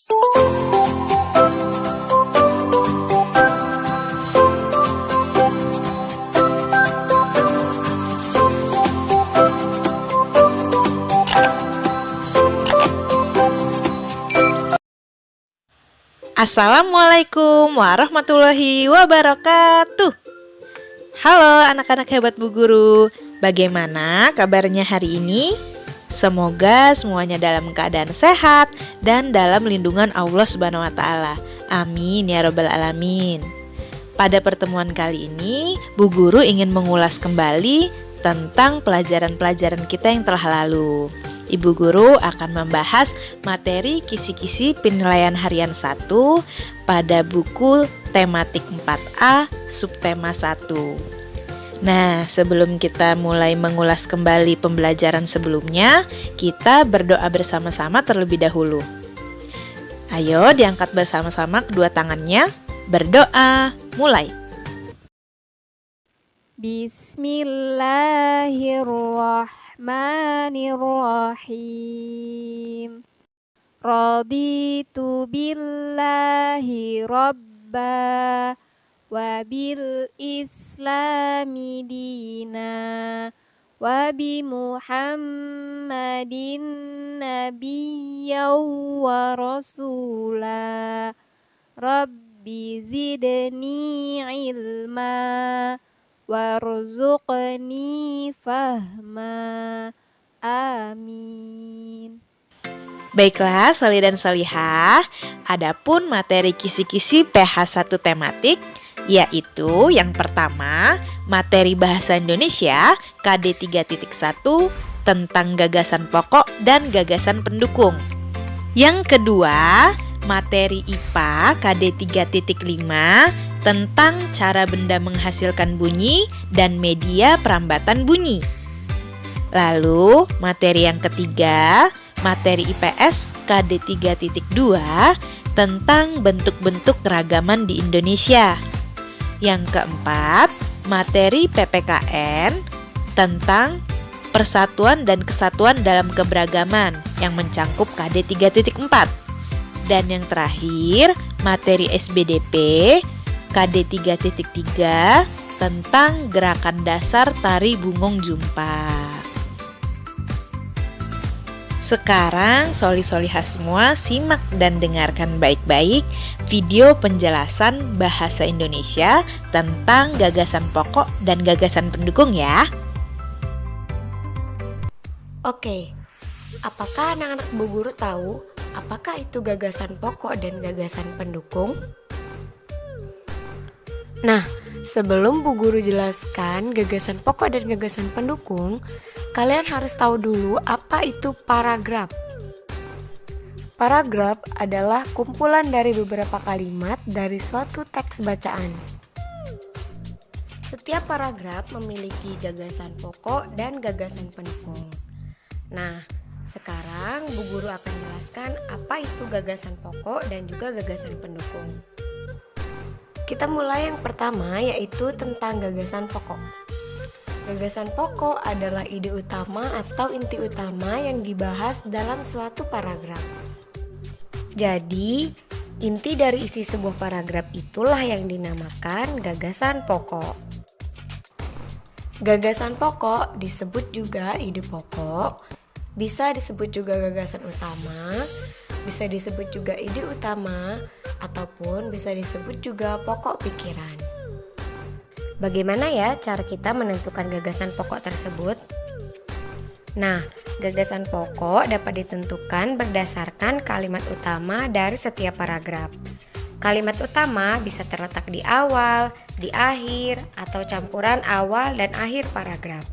Assalamualaikum warahmatullahi wabarakatuh. Halo anak-anak hebat Bu Guru, bagaimana kabarnya hari ini? Semoga semuanya dalam keadaan sehat dan dalam lindungan Allah Subhanahu wa Ta'ala. Amin ya Rabbal Alamin. Pada pertemuan kali ini, Bu Guru ingin mengulas kembali tentang pelajaran-pelajaran kita yang telah lalu. Ibu Guru akan membahas materi kisi-kisi penilaian harian 1 pada buku tematik 4A subtema 1. Nah, sebelum kita mulai mengulas kembali pembelajaran sebelumnya, kita berdoa bersama-sama terlebih dahulu. Ayo diangkat bersama-sama kedua tangannya, berdoa, mulai. Bismillahirrahmanirrahim. Raditu billahi rabba wa bil islami dina wa bi Muhammadin nabiyyan wa rasula. Rabbi zidni ilma warzuqni fahma. Amin. Baiklah, Sholih dan Sholihah, adapun materi kisi-kisi PH 1 tematik, yaitu yang pertama, materi Bahasa Indonesia KD 3.1 tentang gagasan pokok dan gagasan pendukung. Yang kedua, materi IPA KD 3.5 tentang cara benda menghasilkan bunyi dan media perambatan bunyi. Lalu, materi yang ketiga, materi IPS KD 3.2 tentang bentuk-bentuk keragaman di Indonesia. Yang keempat, materi PPKN tentang persatuan dan kesatuan dalam keberagaman yang mencangkup KD 3.4. Dan yang terakhir, materi SBDP KD 3.3 tentang gerakan dasar tari Bungong Jumpa. Sekarang Sholih-Sholihah semua simak dan dengarkan baik-baik video penjelasan bahasa Indonesia tentang gagasan pokok dan gagasan pendukung ya. Oke, apakah anak-anak Bu Guru tahu apakah itu gagasan pokok dan gagasan pendukung? Nah, sebelum Bu Guru jelaskan gagasan pokok dan gagasan pendukung, kalian harus tahu dulu apa itu paragraf. Paragraf adalah kumpulan dari beberapa kalimat dari suatu teks bacaan. Setiap paragraf memiliki gagasan pokok dan gagasan pendukung. Nah, sekarang Bu Guru akan jelaskan apa itu gagasan pokok dan juga gagasan pendukung. Kita mulai yang pertama, yaitu tentang gagasan pokok. Gagasan pokok adalah ide utama atau inti utama yang dibahas dalam suatu paragraf. Jadi, inti dari isi sebuah paragraf itulah yang dinamakan gagasan pokok. Gagasan pokok disebut juga ide pokok, bisa disebut juga gagasan utama, bisa disebut juga ide utama, ataupun bisa disebut juga pokok pikiran. Bagaimana ya cara kita menentukan gagasan pokok tersebut? Nah, gagasan pokok dapat ditentukan berdasarkan kalimat utama dari setiap paragraf. Kalimat utama bisa terletak di awal, di akhir, atau campuran awal dan akhir paragraf.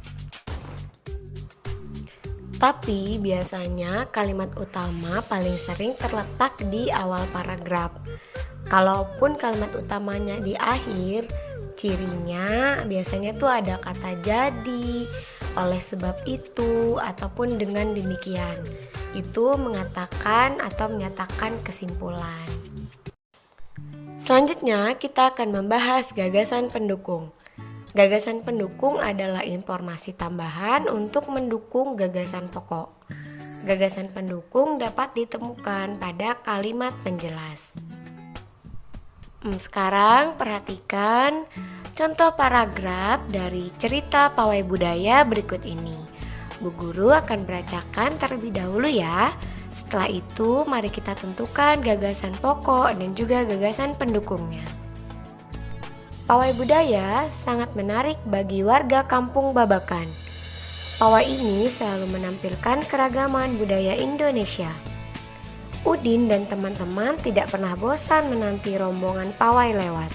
Tapi biasanya kalimat utama paling sering terletak di awal paragraf. Kalaupun kalimat utamanya di akhir, cirinya biasanya tuh ada kata jadi, oleh sebab itu, ataupun dengan demikian. Itu mengatakan atau menyatakan kesimpulan. Selanjutnya kita akan membahas gagasan pendukung. Gagasan pendukung adalah informasi tambahan untuk mendukung gagasan pokok. Gagasan pendukung dapat ditemukan pada kalimat penjelas. Sekarang perhatikan contoh paragraf dari cerita pawai budaya berikut ini. Bu Guru akan bacakan terlebih dahulu ya. Setelah itu mari kita tentukan gagasan pokok dan juga gagasan pendukungnya. Pawai budaya sangat menarik bagi warga kampung Babakan. Pawai ini selalu menampilkan keragaman budaya Indonesia. Udin dan teman-teman tidak pernah bosan menanti rombongan pawai lewat.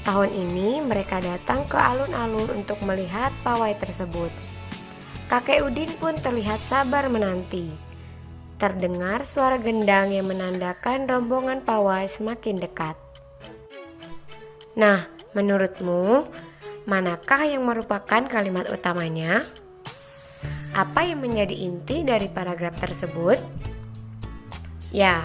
Tahun ini mereka datang ke alun-alun untuk melihat pawai tersebut. Kakek Udin pun terlihat sabar menanti. Terdengar suara gendang yang menandakan rombongan pawai semakin dekat. Nah, menurutmu, manakah yang merupakan kalimat utamanya? Apa yang menjadi inti dari paragraf tersebut? Ya,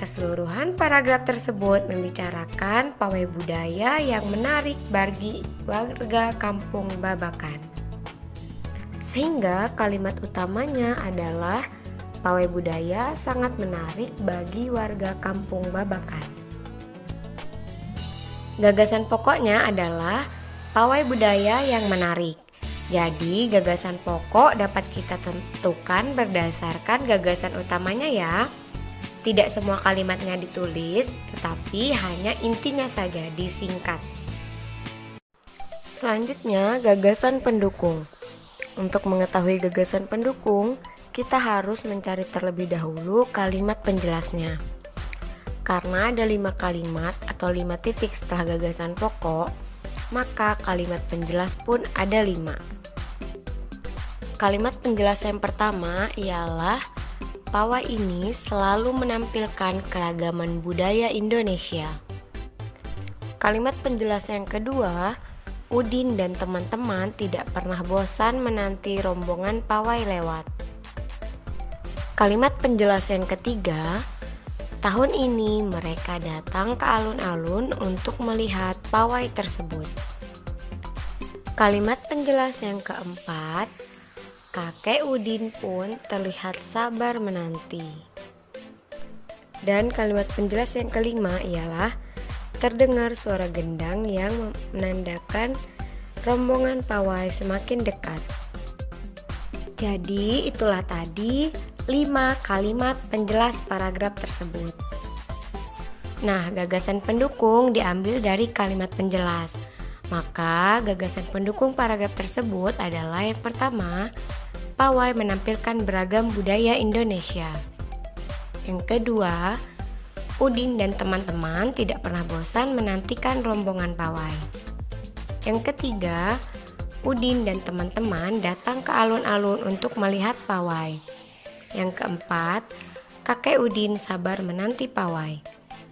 keseluruhan paragraf tersebut membicarakan pawai budaya yang menarik bagi warga kampung Babakan. Sehingga kalimat utamanya adalah pawai budaya sangat menarik bagi warga kampung Babakan. Gagasan pokoknya adalah pawai budaya yang menarik. Jadi gagasan pokok dapat kita tentukan berdasarkan gagasan utamanya ya. Tidak semua kalimatnya ditulis, tetapi hanya intinya saja disingkat. Selanjutnya gagasan pendukung. Untuk mengetahui gagasan pendukung, kita harus mencari terlebih dahulu kalimat penjelasnya. Karena ada 5 kalimat atau 5 titik setelah gagasan pokok, maka kalimat penjelas pun ada 5. Kalimat penjelas yang pertama ialah pawai ini selalu menampilkan keragaman budaya Indonesia. Kalimat penjelas yang kedua, Udin dan teman-teman tidak pernah bosan menanti rombongan pawai lewat. Kalimat penjelas yang ketiga, tahun ini mereka datang ke alun-alun untuk melihat pawai tersebut. Kalimat penjelas yang keempat, kakek Udin pun terlihat sabar menanti. Dan kalimat penjelas yang kelima ialah terdengar suara gendang yang menandakan rombongan pawai semakin dekat. Jadi itulah tadi 5 kalimat penjelas paragraf tersebut. Nah, gagasan pendukung diambil dari kalimat penjelas. Maka gagasan pendukung paragraf tersebut adalah yang pertama, pawai menampilkan beragam budaya Indonesia. Yang kedua, Udin dan teman-teman tidak pernah bosan menantikan rombongan pawai. Yang ketiga, Udin dan teman-teman datang ke alun-alun untuk melihat pawai. Yang keempat, kakek Udin sabar menanti pawai.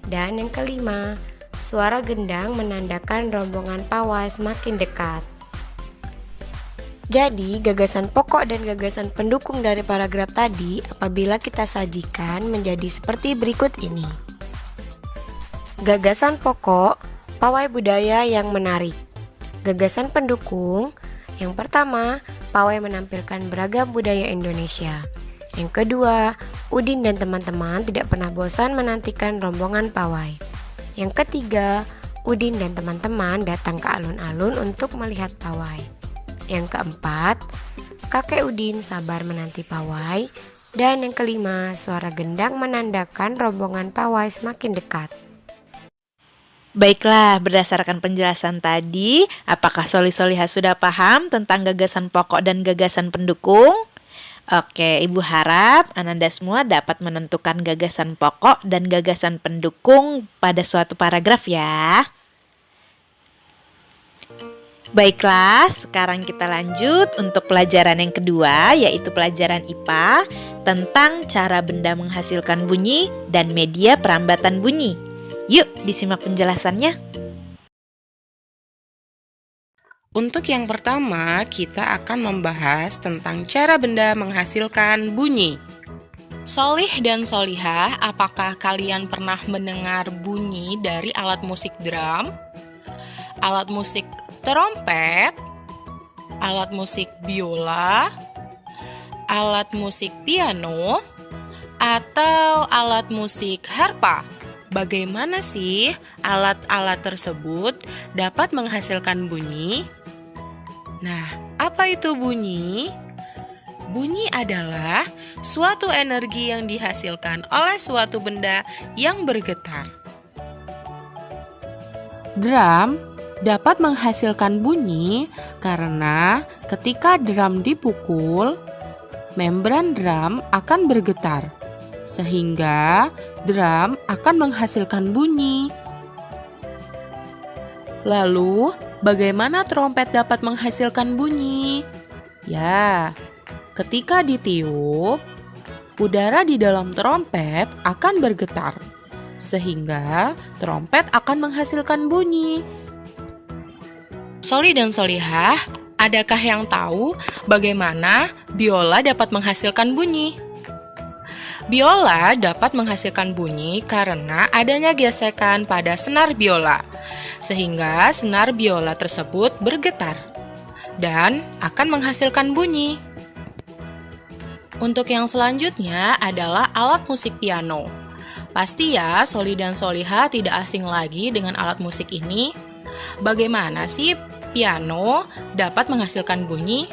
Dan yang kelima, suara gendang menandakan rombongan pawai semakin dekat. Jadi, gagasan pokok dan gagasan pendukung dari paragraf tadi apabila kita sajikan menjadi seperti berikut ini. Gagasan pokok, pawai budaya yang menarik. Gagasan pendukung, yang pertama, pawai menampilkan beragam budaya Indonesia. Yang kedua, Udin dan teman-teman tidak pernah bosan menantikan rombongan pawai. Yang ketiga, Udin dan teman-teman datang ke alun-alun untuk melihat pawai. Yang keempat, kakek Udin sabar menanti pawai. Dan yang kelima, suara gendang menandakan rombongan pawai semakin dekat. Baiklah, berdasarkan penjelasan tadi, apakah Solih-Solihah sudah paham tentang gagasan pokok dan gagasan pendukung? Oke, Ibu harap Ananda semua dapat menentukan gagasan pokok dan gagasan pendukung pada suatu paragraf ya. Baiklah, sekarang kita lanjut untuk pelajaran yang kedua, yaitu pelajaran IPA tentang cara benda menghasilkan bunyi dan media perambatan bunyi. Yuk, disimak penjelasannya. Untuk yang pertama, kita akan membahas tentang cara benda menghasilkan bunyi. Solih dan Solihah, apakah kalian pernah mendengar bunyi dari alat musik drum, alat musik trompet, alat musik biola, alat musik piano atau alat musik harpa? Bagaimana sih alat-alat tersebut dapat menghasilkan bunyi? Nah, apa itu bunyi? Bunyi adalah suatu energi yang dihasilkan oleh suatu benda yang bergetar. Drum dapat menghasilkan bunyi karena ketika drum dipukul, membran drum akan bergetar, sehingga drum akan menghasilkan bunyi. Lalu, bagaimana trompet dapat menghasilkan bunyi? Ya, ketika ditiup, udara di dalam trompet akan bergetar, sehingga trompet akan menghasilkan bunyi. Soli dan Solihah, adakah yang tahu bagaimana biola dapat menghasilkan bunyi? Biola dapat menghasilkan bunyi karena adanya gesekan pada senar biola, sehingga senar biola tersebut bergetar dan akan menghasilkan bunyi. Untuk yang selanjutnya adalah alat musik piano. Pasti ya, Soli dan Solihah tidak asing lagi dengan alat musik ini. Bagaimana sih piano dapat menghasilkan bunyi?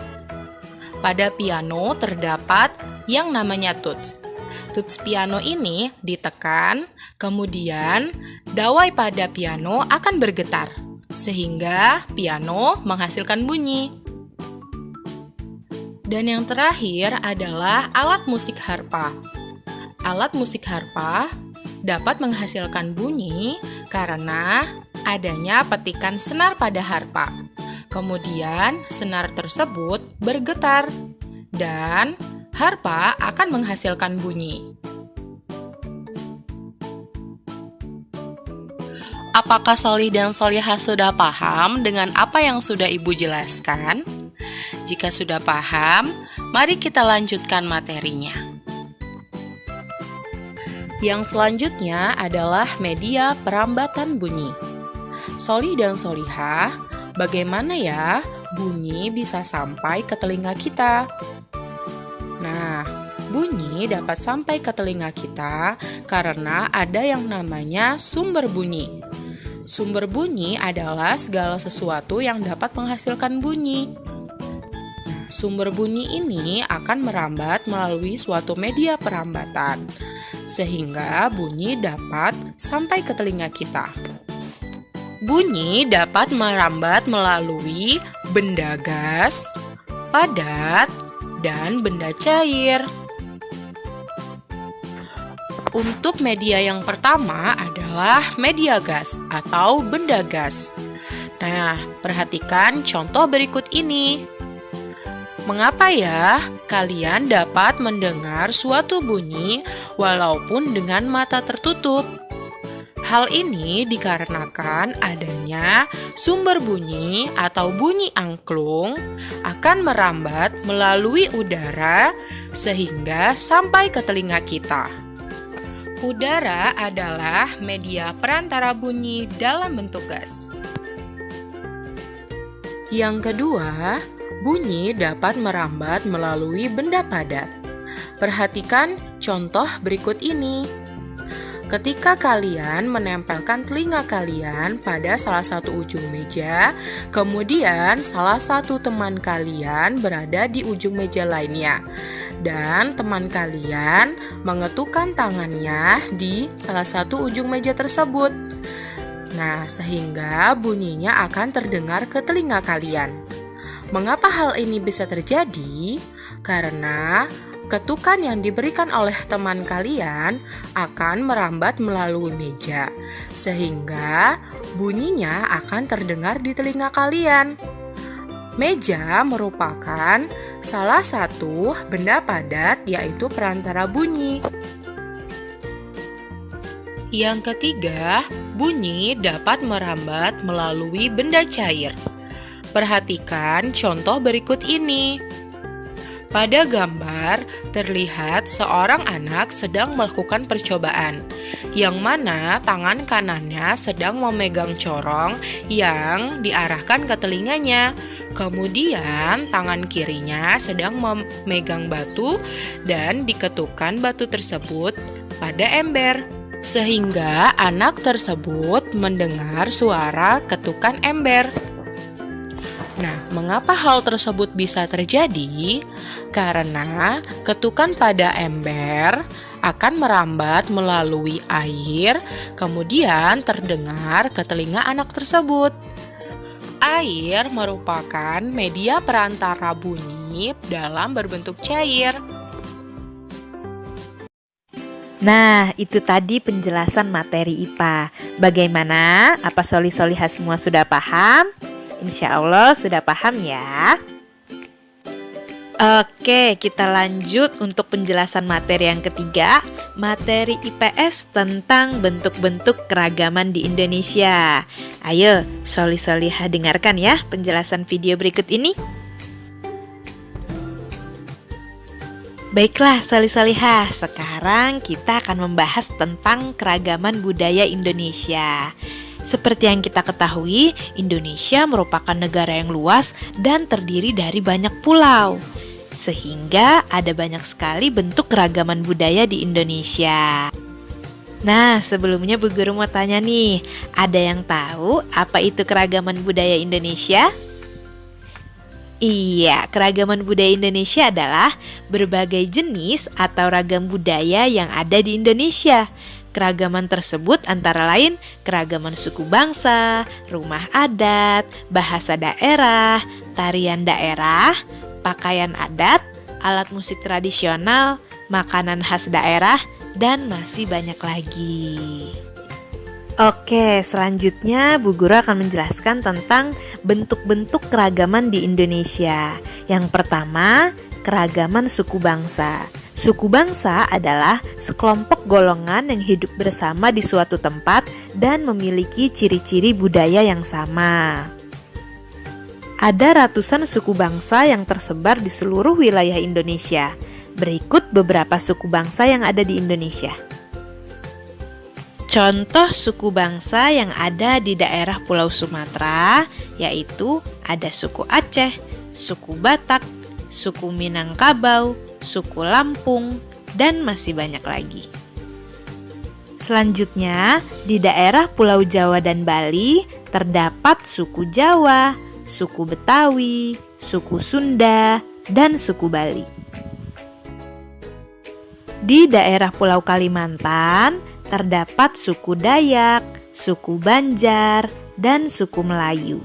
Pada piano terdapat yang namanya tuts. Tuts piano ini ditekan, kemudian dawai pada piano akan bergetar, sehingga piano menghasilkan bunyi. Dan yang terakhir adalah alat musik harpa. Alat musik harpa dapat menghasilkan bunyi karena adanya petikan senar pada harpa. Kemudian senar tersebut bergetar dan harpa akan menghasilkan bunyi. Apakah Solih dan Solihah sudah paham dengan apa yang sudah Ibu jelaskan? Jika sudah paham, mari kita lanjutkan materinya. Yang selanjutnya adalah media perambatan bunyi. Solih dan Solihah, bagaimana ya bunyi bisa sampai ke telinga kita? Nah, bunyi dapat sampai ke telinga kita karena ada yang namanya sumber bunyi. Sumber bunyi adalah segala sesuatu yang dapat menghasilkan bunyi. Sumber bunyi ini akan merambat melalui suatu media perambatan, sehingga bunyi dapat sampai ke telinga kita. Bunyi dapat merambat melalui benda gas, padat, dan benda cair. Untuk media yang pertama adalah media gas atau benda gas. Nah, perhatikan contoh berikut ini. Mengapa ya kalian dapat mendengar suatu bunyi walaupun dengan mata tertutup? Hal ini dikarenakan adanya sumber bunyi atau bunyi angklung akan merambat melalui udara sehingga sampai ke telinga kita. Udara adalah media perantara bunyi dalam bentuk gas. Yang kedua, bunyi dapat merambat melalui benda padat. Perhatikan contoh berikut ini. Ketika kalian menempelkan telinga kalian pada salah satu ujung meja, kemudian salah satu teman kalian berada di ujung meja lainnya, dan teman kalian mengetukkan tangannya di salah satu ujung meja tersebut. Nah, sehingga bunyinya akan terdengar ke telinga kalian. Mengapa hal ini bisa terjadi? Karena ketukan yang diberikan oleh teman kalian akan merambat melalui meja, sehingga bunyinya akan terdengar di telinga kalian. Meja merupakan salah satu benda padat, yaitu perantara bunyi. Yang ketiga, bunyi dapat merambat melalui benda cair. Perhatikan contoh berikut ini. Pada gambar, terlihat seorang anak sedang melakukan percobaan, yang mana tangan kanannya sedang memegang corong yang diarahkan ke telinganya. Kemudian tangan kirinya sedang memegang batu dan diketukkan batu tersebut pada ember, sehingga anak tersebut mendengar suara ketukan ember. Nah, mengapa hal tersebut bisa terjadi? Karena ketukan pada ember akan merambat melalui air, kemudian terdengar ke telinga anak tersebut. Air merupakan media perantara bunyi dalam berbentuk cair. Nah, itu tadi penjelasan materi IPA. Bagaimana? Apa soli-solihah semua sudah paham? Insya Allah sudah paham ya. Oke, kita lanjut untuk penjelasan materi yang ketiga, materi IPS tentang bentuk-bentuk keragaman di Indonesia. Ayo, soli-solihah dengarkan ya penjelasan video berikut ini. Baiklah, soli-solihah, sekarang kita akan membahas tentang keragaman budaya Indonesia. Seperti yang kita ketahui, Indonesia merupakan negara yang luas dan terdiri dari banyak pulau. Sehingga ada banyak sekali bentuk keragaman budaya di Indonesia. Nah, sebelumnya Bu Guru mau tanya nih, ada yang tahu apa itu keragaman budaya Indonesia? Iya, keragaman budaya Indonesia adalah berbagai jenis atau ragam budaya yang ada di Indonesia. Keragaman tersebut antara lain keragaman suku bangsa, rumah adat, bahasa daerah, tarian daerah, pakaian adat, alat musik tradisional, makanan khas daerah, dan masih banyak lagi. Oke, selanjutnya Bu Guru akan menjelaskan tentang bentuk-bentuk keragaman di Indonesia. Yang pertama, keragaman suku bangsa. Suku bangsa adalah sekelompok golongan yang hidup bersama di suatu tempat dan memiliki ciri-ciri budaya yang sama. Ada ratusan suku bangsa yang tersebar di seluruh wilayah Indonesia. Berikut beberapa suku bangsa yang ada di Indonesia. Contoh suku bangsa yang ada di daerah Pulau Sumatera yaitu ada suku Aceh, suku Batak, suku Minangkabau, suku Lampung, dan masih banyak lagi. Selanjutnya, di daerah Pulau Jawa dan Bali terdapat suku Jawa, suku Betawi, suku Sunda, dan suku Bali. Di daerah Pulau Kalimantan terdapat suku Dayak, suku Banjar, dan suku Melayu.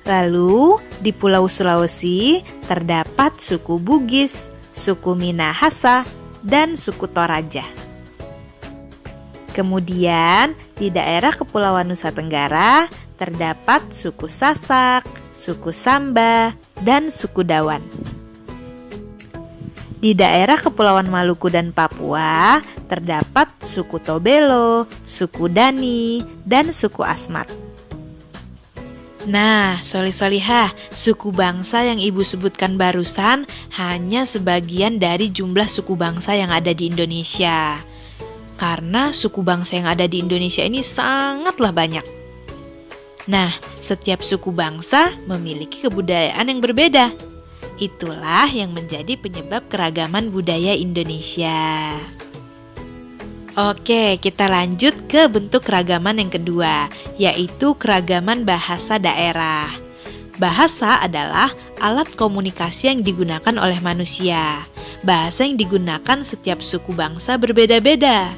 Lalu di Pulau Sulawesi terdapat suku Bugis, suku Minahasa, dan suku Toraja. Kemudian di daerah Kepulauan Nusa Tenggara terdapat suku Sasak, suku Samba, dan suku Dawan. Di daerah Kepulauan Maluku dan Papua terdapat suku Tobelo, suku Dani, dan suku Asmat. Nah, soli-solihah, suku bangsa yang Ibu sebutkan barusan hanya sebagian dari jumlah suku bangsa yang ada di Indonesia. Karena suku bangsa yang ada di Indonesia ini sangatlah banyak. Nah, setiap suku bangsa memiliki kebudayaan yang berbeda. Itulah yang menjadi penyebab keragaman budaya Indonesia. Oke, kita lanjut ke bentuk keragaman yang kedua, yaitu keragaman bahasa daerah. Bahasa adalah alat komunikasi yang digunakan oleh manusia. Bahasa yang digunakan setiap suku bangsa berbeda-beda.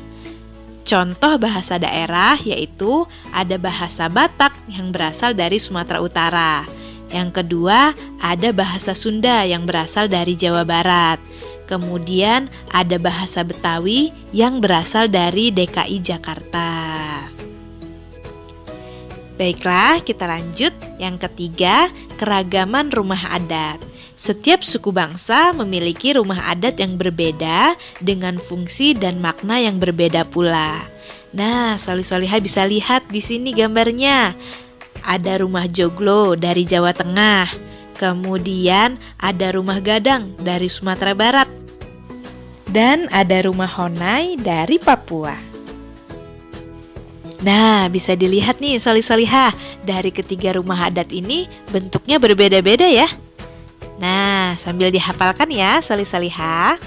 Contoh bahasa daerah yaitu ada bahasa Batak yang berasal dari Sumatera Utara. Yang kedua, ada bahasa Sunda yang berasal dari Jawa Barat. Kemudian ada bahasa Betawi yang berasal dari DKI Jakarta. Baiklah, kita lanjut. Yang ketiga, keragaman rumah adat. Setiap suku bangsa memiliki rumah adat yang berbeda dengan fungsi dan makna yang berbeda pula. Nah, soli-solihah bisa lihat di sini gambarnya. Ada rumah joglo dari Jawa Tengah. Kemudian ada rumah gadang dari Sumatera Barat. Dan ada rumah honai dari Papua. Nah, bisa dilihat nih Solih-solihah, dari ketiga rumah adat ini bentuknya berbeda-beda ya. Nah, sambil dihafalkan ya Solih-solihah.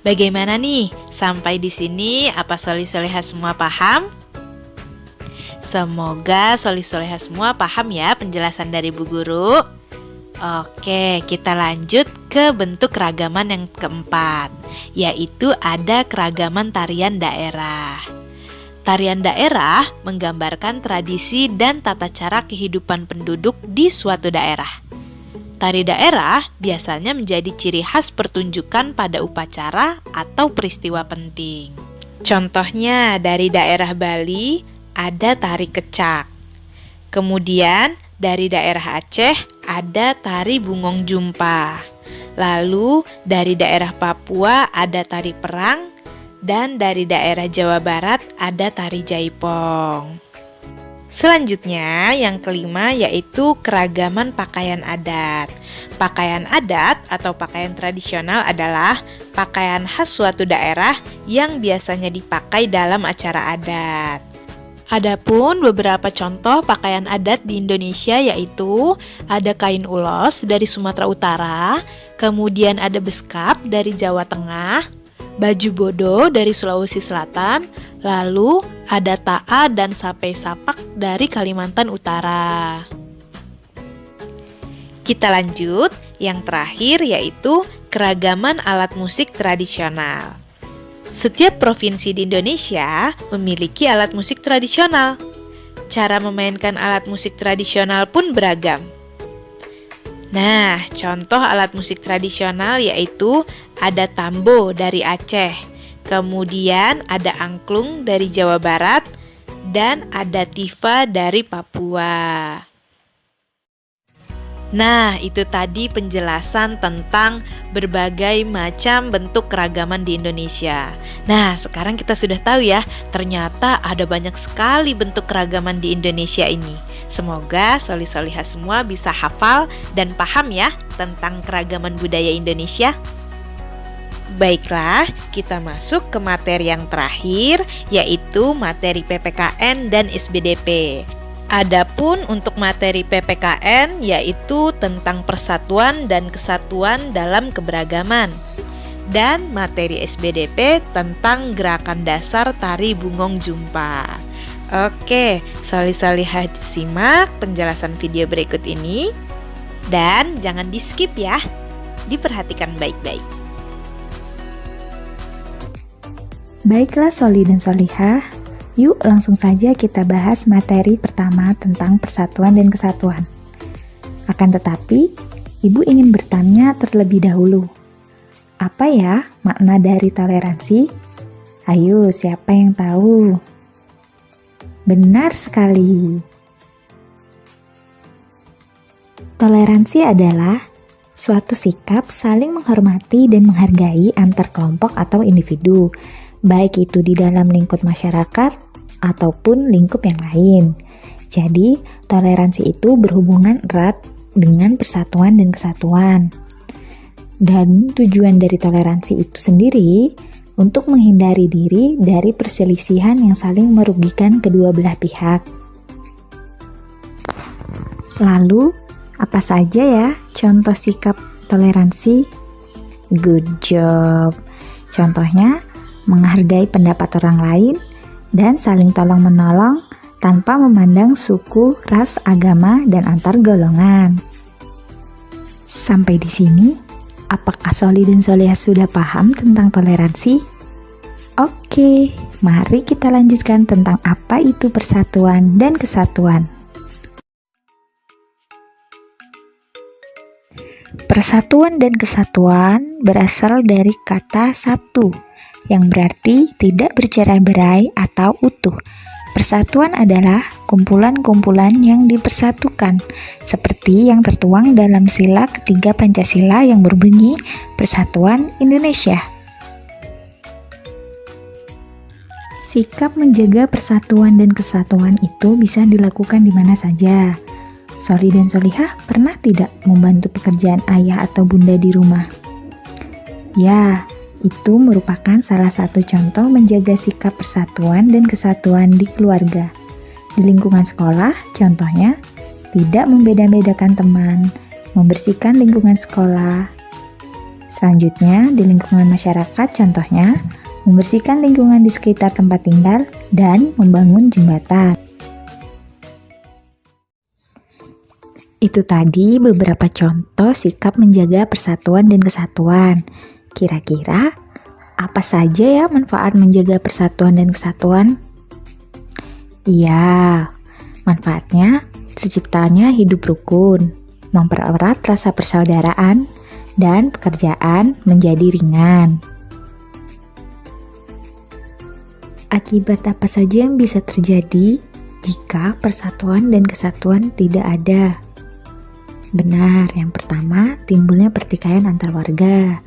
Bagaimana nih? Sampai di sini apa Solih-solihah semua paham? Semoga Solih-solihah semua paham ya penjelasan dari Bu Guru. Oke, kita lanjut ke bentuk keragaman yang keempat, yaitu ada keragaman tarian daerah. Tarian daerah menggambarkan tradisi dan tata cara kehidupan penduduk di suatu daerah. Tari daerah biasanya menjadi ciri khas pertunjukan pada upacara atau peristiwa penting. Contohnya dari daerah Bali ada tari kecak. Kemudian dari daerah Aceh ada tari bungong jumpa. Lalu dari daerah Papua ada tari perang. Dan dari daerah Jawa Barat ada tari jaipong. Selanjutnya yang kelima yaitu keragaman pakaian adat. Pakaian adat atau pakaian tradisional adalah pakaian khas suatu daerah yang biasanya dipakai dalam acara adat. Adapun beberapa contoh pakaian adat di Indonesia yaitu ada kain ulos dari Sumatera Utara, kemudian ada beskap dari Jawa Tengah, baju bodo dari Sulawesi Selatan, lalu ada ta'a dan sapai sapak dari Kalimantan Utara. Kita lanjut, yang terakhir yaitu keragaman alat musik tradisional. Setiap provinsi di Indonesia memiliki alat musik tradisional. Cara memainkan alat musik tradisional pun beragam. Nah, contoh alat musik tradisional yaitu ada tambo dari Aceh, kemudian ada angklung dari Jawa Barat, dan ada tifa dari Papua. Nah, itu tadi penjelasan tentang berbagai macam bentuk keragaman di Indonesia. Nah, sekarang kita sudah tahu ya, ternyata ada banyak sekali bentuk keragaman di Indonesia ini. Semoga Solih-solihah semua bisa hafal dan paham ya tentang keragaman budaya Indonesia. Baiklah, kita masuk ke materi yang terakhir, yaitu materi PPKN dan SBDP. Adapun untuk materi PPKN yaitu tentang persatuan dan kesatuan dalam keberagaman, dan materi SBDP tentang gerakan dasar tari bungong jumpa. Oke, Solih-solihah simak penjelasan video berikut ini dan jangan di skip ya, diperhatikan baik-baik. Baiklah Solih dan Solihah, yuk langsung saja kita bahas materi pertama tentang persatuan dan kesatuan. Akan tetapi, Ibu ingin bertanya terlebih dahulu. Apa ya makna dari toleransi? Ayo, siapa yang tahu? Benar sekali. Toleransi adalah suatu sikap saling menghormati dan menghargai antar kelompok atau individu, baik itu di dalam lingkup masyarakat ataupun lingkup yang lain. Jadi, toleransi itu berhubungan erat dengan persatuan dan kesatuan. Dan tujuan dari toleransi itu sendiri untuk menghindari diri dari perselisihan yang saling merugikan kedua belah pihak. Lalu, apa saja ya contoh sikap toleransi? Good job. Contohnya, menghargai pendapat orang lain dan saling tolong-menolong tanpa memandang suku, ras, agama, dan antar golongan. Sampai di sini, apakah Solih dan Solihah sudah paham tentang toleransi? Oke, mari kita lanjutkan tentang apa itu persatuan dan kesatuan. Persatuan dan kesatuan berasal dari kata satu, yang berarti tidak bercerai-berai atau utuh. Persatuan adalah kumpulan-kumpulan yang dipersatukan, seperti yang tertuang dalam sila ketiga Pancasila yang berbunyi Persatuan Indonesia. Sikap menjaga persatuan dan kesatuan itu bisa dilakukan di mana saja. Solih dan Solihah pernah tidak membantu pekerjaan ayah atau bunda di rumah? Ya, Itu merupakan salah satu contoh menjaga sikap persatuan dan kesatuan di keluarga. Di lingkungan sekolah, contohnya, tidak membeda-bedakan teman, membersihkan lingkungan sekolah. Selanjutnya, di lingkungan masyarakat, contohnya, membersihkan lingkungan di sekitar tempat tinggal dan membangun jembatan. Itu tadi beberapa contoh sikap menjaga persatuan dan kesatuan. Kira-kira apa saja ya manfaat menjaga persatuan dan kesatuan? Iya, manfaatnya terciptanya hidup rukun, mempererat rasa persaudaraan, dan pekerjaan menjadi ringan. Akibat apa saja yang bisa terjadi jika persatuan dan kesatuan tidak ada? Benar, yang pertama timbulnya pertikaian antar warga.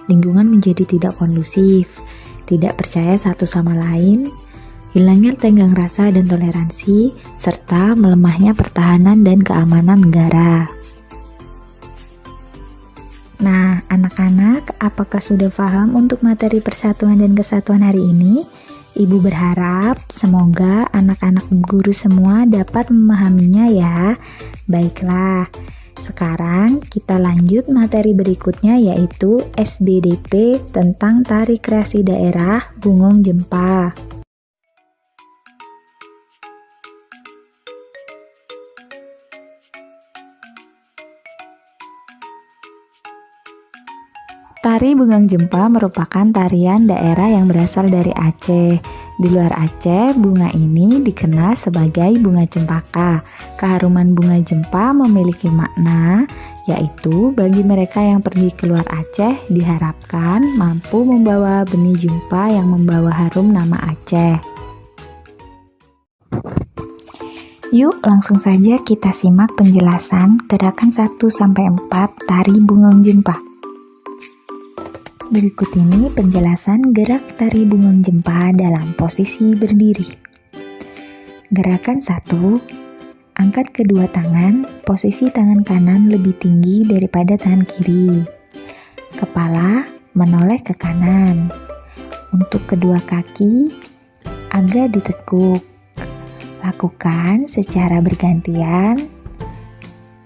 Lingkungan menjadi tidak kondusif, tidak percaya satu sama lain, hilangnya tenggang rasa dan toleransi, serta melemahnya pertahanan dan keamanan negara. Nah, anak-anak, apakah sudah paham untuk materi persatuan dan kesatuan hari ini? Ibu berharap semoga anak-anak guru semua dapat memahaminya ya. Baiklah. Sekarang kita lanjut materi berikutnya yaitu SBDP tentang Tari Kreasi Daerah Bungong Jempa. Tari Bungong Jempa merupakan tarian daerah yang berasal dari Aceh. Di luar Aceh, bunga ini dikenal sebagai bunga cempaka. Keharuman bunga jempa memiliki makna, yaitu bagi mereka yang pergi keluar Aceh diharapkan mampu membawa benih jempa yang membawa harum nama Aceh. Yuk langsung saja kita simak penjelasan gerakan 1-4 Tari Bungong Jempa. Berikut ini penjelasan gerak tari bungong jempa dalam posisi berdiri. Gerakan 1. Angkat kedua tangan, posisi tangan kanan lebih tinggi daripada tangan kiri. Kepala menoleh ke kanan. Untuk kedua kaki, agak ditekuk. Lakukan secara bergantian,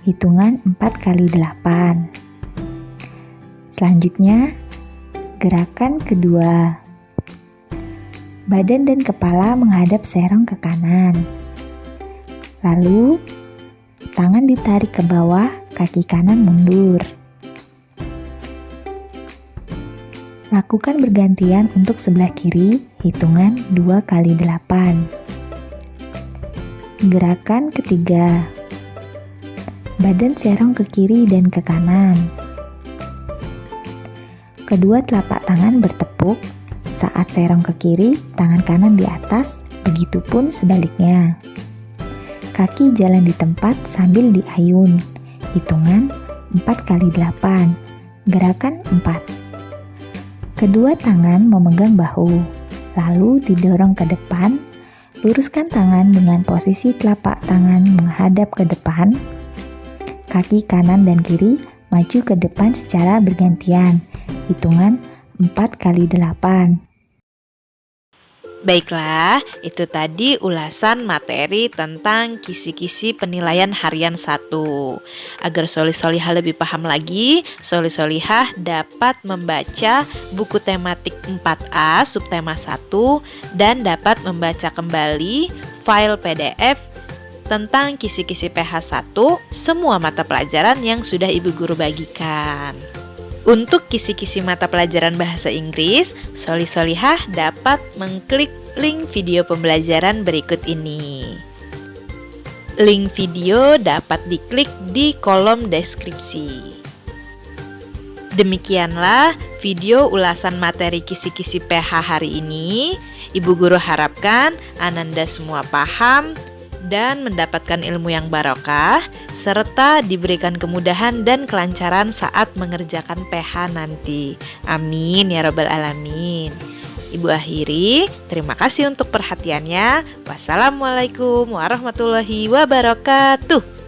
hitungan 4x8. Selanjutnya, gerakan kedua. Badan dan kepala menghadap serong ke kanan. Lalu, tangan ditarik ke bawah, kaki kanan mundur. Lakukan bergantian untuk sebelah kiri, hitungan 2x8. Gerakan ketiga. Badan serong ke kiri dan ke kanan. Kedua telapak tangan bertepuk, saat serong ke kiri, tangan kanan di atas, begitupun sebaliknya. Kaki jalan di tempat sambil diayun, hitungan 4x8, gerakan 4. Kedua tangan memegang bahu, lalu didorong ke depan, luruskan tangan dengan posisi telapak tangan menghadap ke depan, kaki kanan dan kiri maju ke depan secara bergantian, hitungan 4x8. Baiklah, itu tadi ulasan materi tentang kisi-kisi penilaian harian 1. Agar Solih-Solihah lebih paham lagi, Solih-Solihah dapat membaca buku tematik 4A subtema 1 dan dapat membaca kembali file PDF tentang kisi-kisi PH 1 semua mata pelajaran yang sudah Ibu Guru bagikan. Untuk kisi-kisi mata pelajaran bahasa Inggris, Solih-Solihah dapat mengklik link video pembelajaran berikut ini. Link video dapat diklik di kolom deskripsi. Demikianlah video ulasan materi kisi-kisi PH hari ini. Ibu Guru harapkan Ananda semua paham dan mendapatkan ilmu yang barokah, serta diberikan kemudahan dan kelancaran saat mengerjakan PH nanti. Amin ya rabbal alamin. Ibu akhiri, terima kasih untuk perhatiannya. Wassalamualaikum warahmatullahi wabarakatuh.